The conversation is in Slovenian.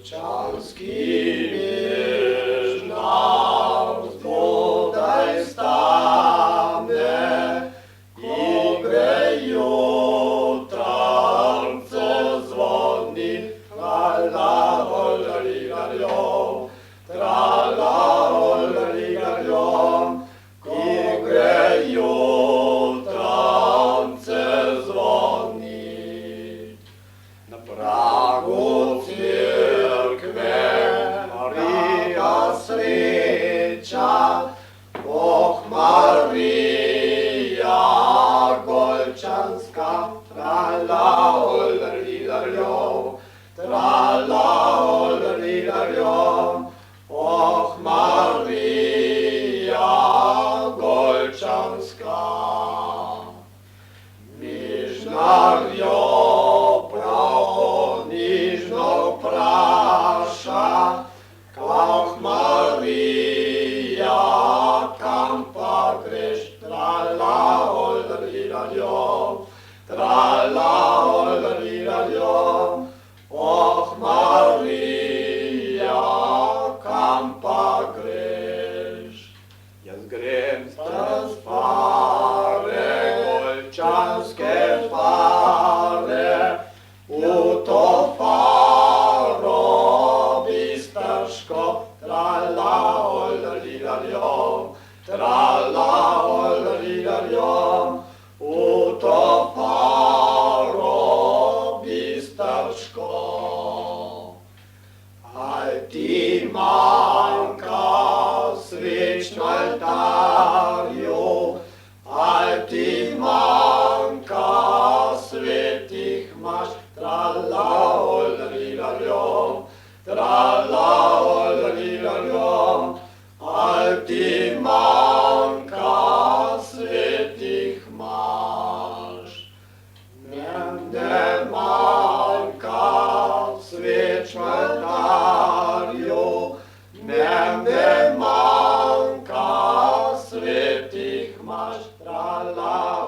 Golčanski Vižnar spodaj stane, ko gre jutrance zvoni, tra-la-ol-la-li-ga-ljom, tra-la-ol-la-li-ga-ljom, ko gre jutrance zvoni. Na pragu cerkve Marija sreča, oh Marija Golčanska, tra-la-ol-la-li-ga-ljom, tra-la-ol-la-li-ga-ljom, oh Marija Golčanska. Vižnar jo prav nižno vpraša, oh Marija, kam pa greš, tra-la-ol-la-li-ga-ljom, tra-la-ol-la-li-ga-ljom, oh Marija, kam pa greš. Jaz grem s fare, golčanske fare, v to faro bistrško, tra-la-ol-la-li-ga-ljom, tra-la-ol-la-li-ga-ljom, v to faro bistrško. Aj ti manjka sveč na oltarju, aj ti manjka svetih maš, tra-la-ol-la-li-ga-ljom, tra-la-ol-la-li-ga-ljom, aj ti manjka svetih maš. Mene manjka sveč na oltarju, mene manjka svetih maš, tra-la-ol-la-li-ga-ljom.